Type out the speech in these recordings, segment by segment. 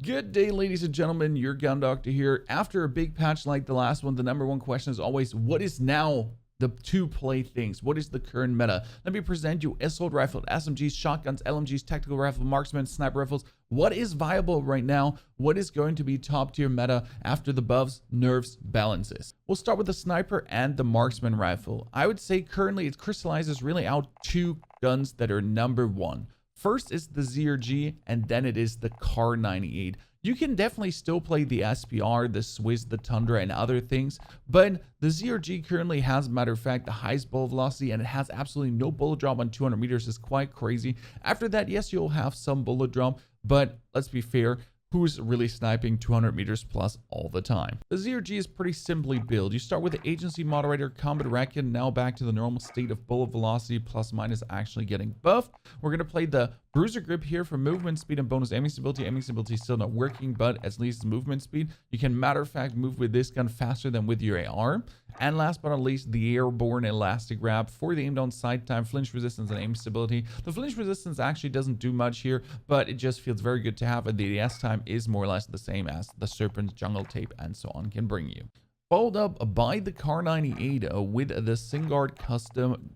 Good day, ladies and gentlemen, your gun doctor here. After a big patch like the last one, the number one question is always, what is now the to play things? What is the current meta? Let me present you assault rifle, SMGs, shotguns, LMGs, tactical rifle, marksman, sniper rifles. What is viable right now? What is going to be top tier meta after the buffs, nerfs, balances? We'll start with the sniper and the marksman rifle. I would say currently it crystallizes really out two guns that are number one. First is the ZRG, and then it is the Kar 98. You can definitely still play the SPR, the Swiss, the Tundra, and other things, but the ZRG currently has, matter of fact, the highest bullet velocity, and it has absolutely no bullet drop on 200 meters. It's quite crazy. After that, yes, you'll have some bullet drop, but let's be fair, who's really sniping 200 meters plus all the time? The ZRG is pretty simply built. You start with the agency moderator, combat racket, now back to the normal state of bullet velocity, plus minus actually getting buffed. We're going to play the bruiser grip here for movement speed and bonus aiming stability. Aiming stability is still not working, but at least movement speed. You can, matter of fact, move with this gun faster than with your AR. And last but not least, the airborne elastic wrap for the aim down sight time, flinch resistance, and aim stability. The flinch resistance actually doesn't do much here, but it just feels very good to have, and the ADS time is more or less the same as the Serpent, Jungle Tape, and so on can bring you. Followed up by the Kar 98 with the Singard custom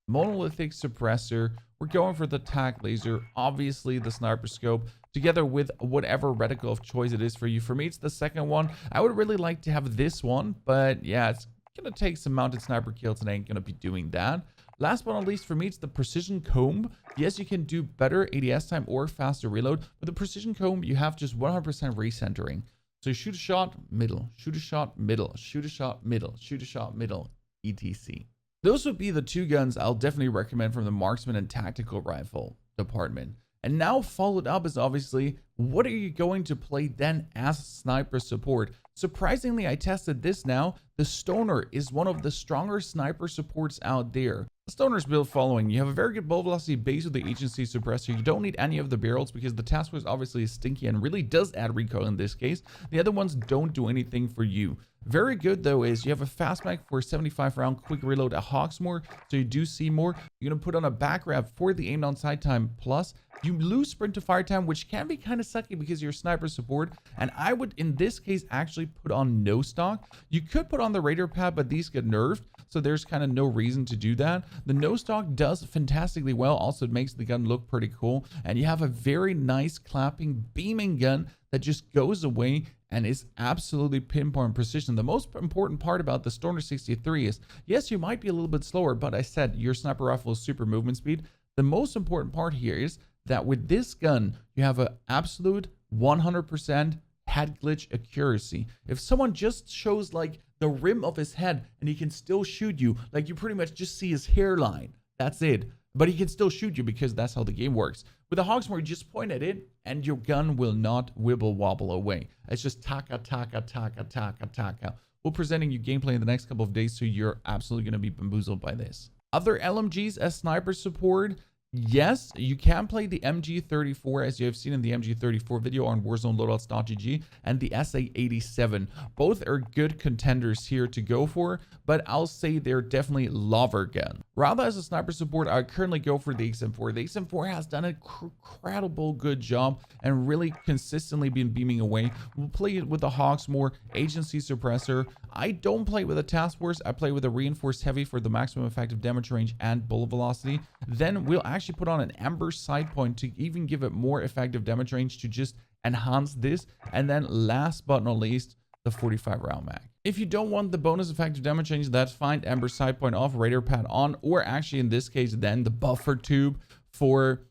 monolithic suppressor. We're going for the tac laser, obviously the sniper scope, together with whatever reticle of choice it is for you. For me, it's the second one. I would really like to have this one, but yeah, it's gonna take some mounted sniper kills and I ain't gonna be doing that. Last but not least, for me, it's the precision comb. Yes, you can do better ADS time or faster reload, but the precision comb, you have just 100% recentering. So you shoot a shot, middle, shoot a shot, middle, shoot a shot, middle, shoot a shot, middle, etc. Those would be the two guns I'll definitely recommend from the marksman and tactical rifle department. And now followed up is obviously, what are you going to play then as sniper support? Surprisingly, I tested this now. The Stoner is one of the stronger sniper supports out there. The Stoner's build following. You have a very good bullet velocity base with the agency suppressor. You don't need any of the barrels because the task force obviously is stinky and really does add recoil in this case. The other ones don't do anything for you. Very good though is you have a fast mag for 75 round quick reload at Hawksmoor, so you do see more. You're gonna put on a back wrap for the aim down sight time, plus you lose sprint to fire time, which can be kind of sucky because you're sniper support. And I would in this case actually put on no stock. You could put on the radar pad, but these get nerfed, so there's kind of no reason to do that. The no stock does fantastically well. Also, it makes the gun look pretty cool, and you have a very nice clapping beaming gun that just goes away and is absolutely pinpoint precision. The most important part about the Stoner 63 is, yes, you might be a little bit slower, but I said your sniper rifle is super movement speed. The most important part here is that with this gun, you have an absolute 100% head glitch accuracy. If someone just shows like the rim of his head and he can still shoot you, like you pretty much just see his hairline, that's it. But he can still shoot you because that's how the game works. With the Hawksmoor, you just point at it and your gun will not wibble wobble away. It's just taka, taka, taka, taka, taka. We'll presenting you gameplay in the next couple of days, so you're absolutely going to be bamboozled by this. Other LMGs as sniper support. Yes, you can play the MG34 as you have seen in the MG34 video on Warzone Loadouts.gg, and the SA87. Both are good contenders here to go for, but I'll say they're definitely lover gun. Rather as a sniper support, I currently go for the XM4. The XM4 has done an incredible good job and really consistently been beaming away. We'll play it with the Hawksmoor agency suppressor. I don't play with a task force. I play with a reinforced heavy for the maximum effective damage range and bullet velocity. Then we'll actually put on an amber sight point to even give it more effective damage range to just enhance this. And then last but not least, the 45 round mag. If you don't want the bonus effective damage range, that's fine. Amber sight point off, radar pad on, or actually in this case then the buffer tube for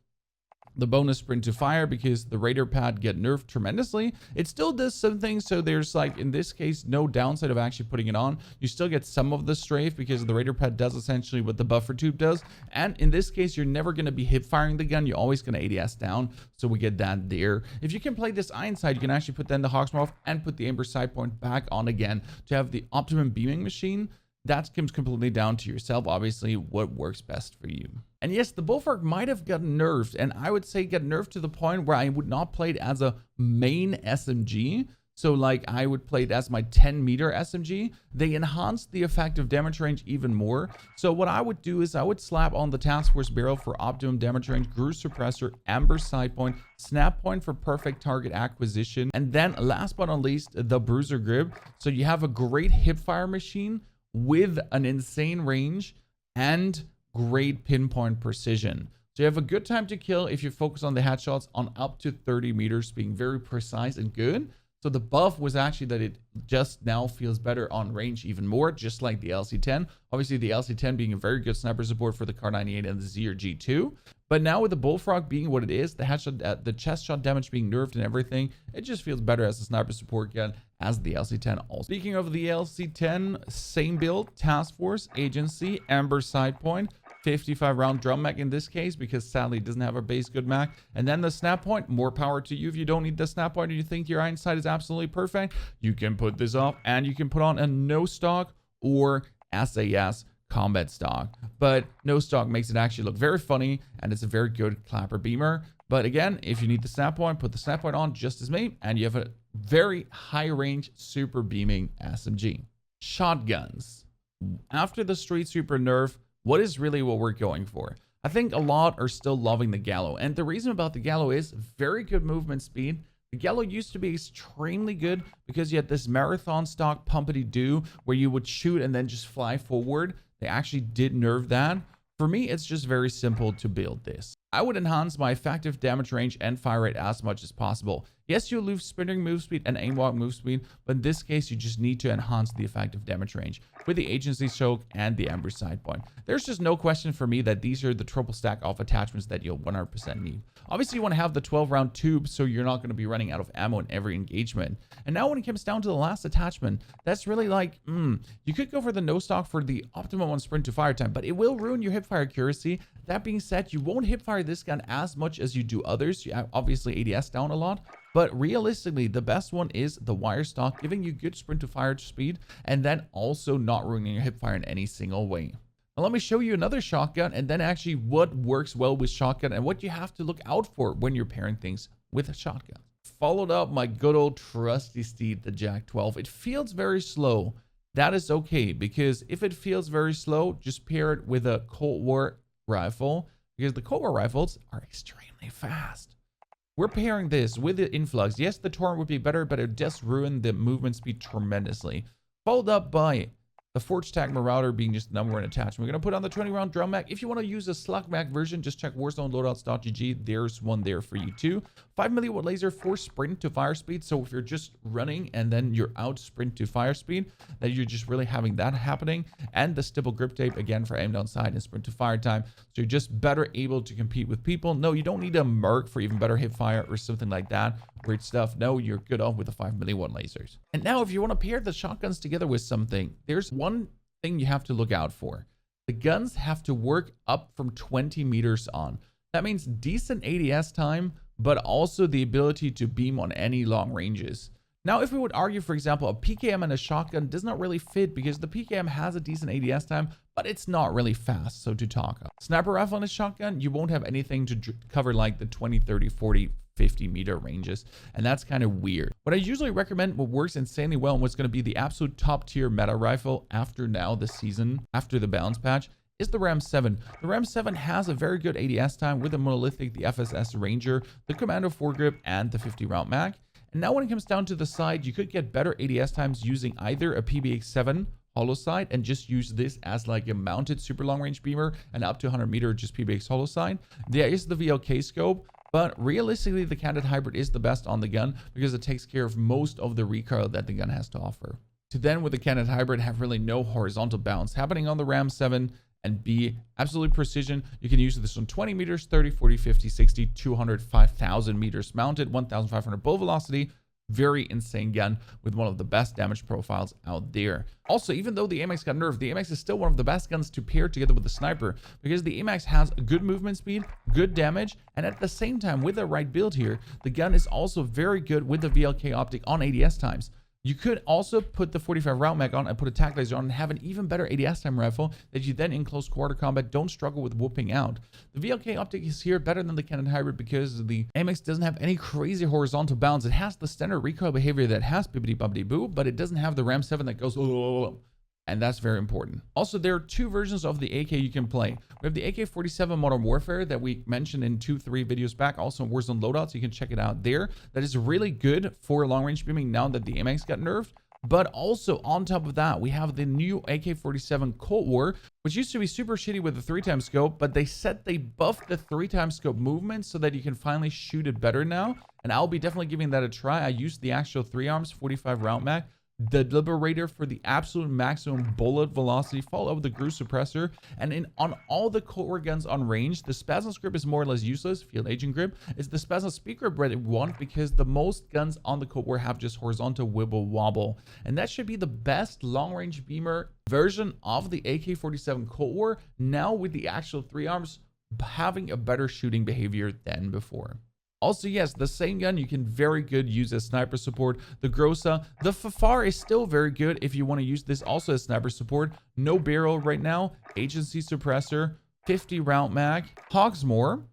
the bonus sprint to fire, because the radar pad get nerfed tremendously. It still does some things, so there's like in this case no downside of actually putting it on. You still get some of the strafe because the radar pad does essentially what the buffer tube does, and in this case you're never going to be hip firing the gun, you're always going to ADS down, so we get that there. If you can play this iron sight, you can actually put then the Hawksmoor off and put the amber sight point back on again to have the optimum beaming machine. That comes completely down to yourself, obviously, what works best for you. And yes, the Bullfrog might have gotten nerfed, and I would say get nerfed to the point where I would not play it as a main SMG. So like I would play it as my 10-meter SMG. They enhanced the effective damage range even more. So what I would do is I would slap on the task force barrel for optimum damage range, Groove suppressor, amber sight point, snap point for perfect target acquisition, and then last but not least, the bruiser grip. So you have a great hipfire machine with an insane range and great pinpoint precision. So you have a good time to kill if you focus on the headshots on up to 30 meters, being very precise and good. So the buff was actually that it just now feels better on range even more, just like the LC10. Obviously, the LC10 being a very good sniper support for the Kar98 and the ZRG2. But now with the Bullfrog being what it is, the headshot, the chest shot damage being nerfed and everything, it just feels better as a sniper support gun as the LC10 also. Speaking of the LC10, same build, task force, agency, amber sight point, 55 round drum mag in this case, because sadly it doesn't have a base good mag. And then the snap point, more power to you. If you don't need the snap point and you think your iron sight is absolutely perfect, you can put this off and you can put on a no stock or SAS combat stock. But no stock makes it actually look very funny, and it's a very good clapper beamer. But again, if you need the snap point, put the snap point on just as me, and you have a very high range super beaming SMG. Shotguns. After the street sweeper nerf, what is really what we're going for? I think a lot are still loving the Gallo. And the reason about the Gallo is very good movement speed. The Gallo used to be extremely good because you had this marathon stock pumpity-doo where you would shoot and then just fly forward. They actually did nerf that. For me, it's just very simple to build this. I would enhance my effective damage range and fire rate as much as possible. Yes, you'll lose sprinting move speed and aim walk move speed, but in this case, you just need to enhance the effective damage range with the agency choke and the amber sight point. There's just no question for me that these are the triple stack off attachments that you'll 100% need. Obviously, you want to have the 12 round tube so you're not going to be running out of ammo in every engagement. And now when it comes down to the last attachment, that's really like, you could go for the no stock for the optimum on sprint to fire time, but it will ruin your hipfire accuracy. That being said, you won't hipfire this gun as much as you do others. You have obviously ADS down a lot, but realistically, the best one is the wire stock, giving you good sprint to fire speed, and then also not ruining your hipfire in any single way. Now let me show you another shotgun, and then actually what works well with shotgun and what you have to look out for when you're pairing things with a shotgun. Followed up my good old trusty steed, the Jack 12. It feels very slow. That is okay, because if it feels very slow, just pair it with a Cold War rifle, because the Cold War rifles are extremely fast. We're pairing this with the influx. Yes, the torrent would be better, but it does ruin the movement speed tremendously. Followed up by the Forge Tag Marauder being just the number one attachment. We're going to put on the 20 round drum mag. If you want to use a slug mag version, just check Warzone Loadouts.gg. There's one there for you too. 5 milliwatt laser for sprint to fire speed. So if you're just running and then you're out sprint to fire speed, that you're just really having that happening. And the stipple grip tape again for aim down sight and sprint to fire time. So you're just better able to compete with people. No, you don't need a Merc for even better hip fire or something like that. Great stuff. No, you're good off with the 5 milliwatt lasers. And now if you want to pair the shotguns together with something, there's one thing you have to look out for. The guns have to work up from 20 meters on. That means decent ADS time, but also the ability to beam on any long ranges. Now, if we would argue, for example, a PKM and a shotgun does not really fit because the PKM has a decent ADS time, but it's not really fast, so to talk of. Sniper rifle and a shotgun, you won't have anything to cover like the 20, 30, 40, 50 meter ranges, and that's kind of weird. What I usually recommend, what works insanely well and what's going to be the absolute top tier meta rifle after now this season, after the balance patch, is the Ram 7. The Ram 7 has a very good ADS time with the monolithic, the FSS Ranger, the Commando foregrip, and the 50 round mag. And now when it comes down to the side, you could get better ADS times using either a PBX7 hollow sight and just use this as like a mounted super long range beamer, and up to 100 meter just PBX hollow sight. There is the VLK scope, but realistically the candid hybrid is the best on the gun because it takes care of most of the recoil that the gun has to offer. To then with the candid hybrid have really no horizontal bounce happening on the Ram 7 and be absolute precision. You can use this on 20 meters, 30, 40, 50, 60, 200, 5,000 meters mounted, 1,500 bull velocity. Very insane gun with one of the best damage profiles out there. Also, even though the Amax got nerfed, the Amax is still one of the best guns to pair together with the sniper because the Amax has good movement speed, good damage, and at the same time, with the right build here, the gun is also very good with the VLK optic on ADS times. You could also put the 45 round mag on and put a tac laser on and have an even better ADS time rifle that you then in close quarter combat don't struggle with whooping out. The VLK optic is here better than the Canon Hybrid because the Amax doesn't have any crazy horizontal bounds. It has the standard recoil behavior that has bibbidi bobbidi boo, but it doesn't have the Ram 7 that goes and that's very important. Also, there are two versions of the AK you can play. We have the AK-47 Modern Warfare that we mentioned in 2-3 videos back, also in Warzone Loadouts. You can check it out there. That is really good for long-range beaming now that the Amax got nerfed. But also, on top of that, we have the new AK-47 Cold War, which used to be super shitty with the 3x scope, but they buffed the 3x scope movement so that you can finally shoot it better now. And I'll be definitely giving that a try. I used the actual 3-arms 45 round mag, the Liberator for the absolute maximum bullet velocity, followed up with the Groove Suppressor, and on all the Cold War guns on range, the Spasm grip is more or less useless. Field Agent grip is the Spasm Speed grip that you want because the most guns on the Cold War have just horizontal wibble wobble, and that should be the best long range beamer version of the AK-47 Cold War now with the actual 3-arms having a better shooting behavior than before. Also, yes, the same gun you can very good use as sniper support. The Grossa, the FFAR is still very good if you want to use this also as sniper support. No barrel right now. Agency suppressor, 50 round mag, Hogsmore.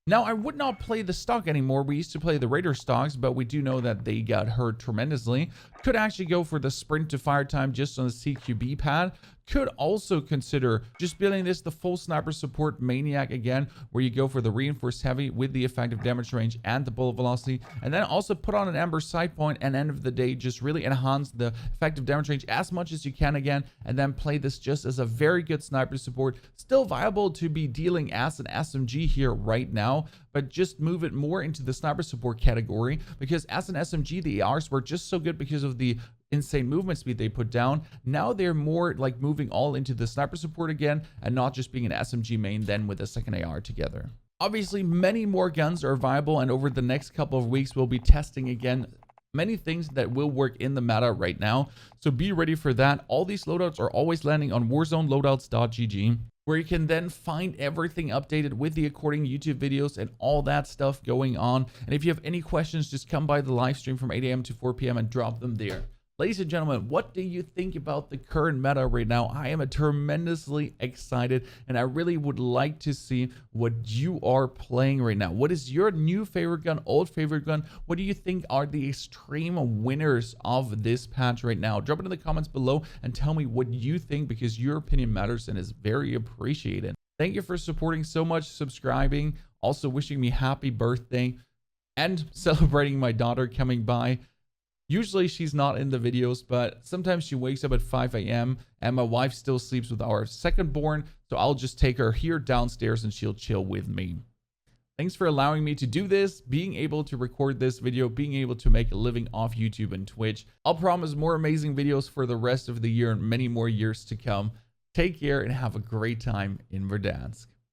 Now, I would not play the stock anymore. We used to play the Raider stocks, but we do know that they got hurt tremendously. Could actually go for the sprint to fire time just on the CQB pad. Could also consider just building this the full sniper support maniac again, where you go for the reinforced heavy with the effective damage range and the bullet velocity, and then also put on an amber sight point and end of the day just really enhance the effective damage range as much as you can again, and then play this just as a very good sniper support. Still viable to be dealing as an SMG here right now, but just move it more into the sniper support category because as an SMG the ARs were just so good because of the insane movement speed they put down. Now they're more like moving all into the sniper support again and not just being an SMG main then with a second AR together. Obviously, many more guns are viable, and over the next couple of weeks we'll be testing again many things that will work in the meta right now, so be ready for that. All these loadouts are always landing on warzoneloadouts.gg, where you can then find everything updated with the according YouTube videos and all that stuff going on. And if you have any questions, just come by the live stream from 8 a.m. to 4 p.m. and drop them there. Ladies and gentlemen, what do you think about the current meta right now? I am tremendously excited, and I really would like to see what you are playing right now. What is your new favorite gun, old favorite gun? What do you think are the extreme winners of this patch right now? Drop it in the comments below and tell me what you think, because your opinion matters and is very appreciated. Thank you for supporting so much, subscribing, also wishing me happy birthday, and celebrating my daughter coming by. Usually she's not in the videos, but sometimes she wakes up at 5 a.m. and my wife still sleeps with our second born, so I'll just take her here downstairs and she'll chill with me. Thanks for allowing me to do this, being able to record this video, being able to make a living off YouTube and Twitch. I'll promise more amazing videos for the rest of the year and many more years to come. Take care and have a great time in Verdansk.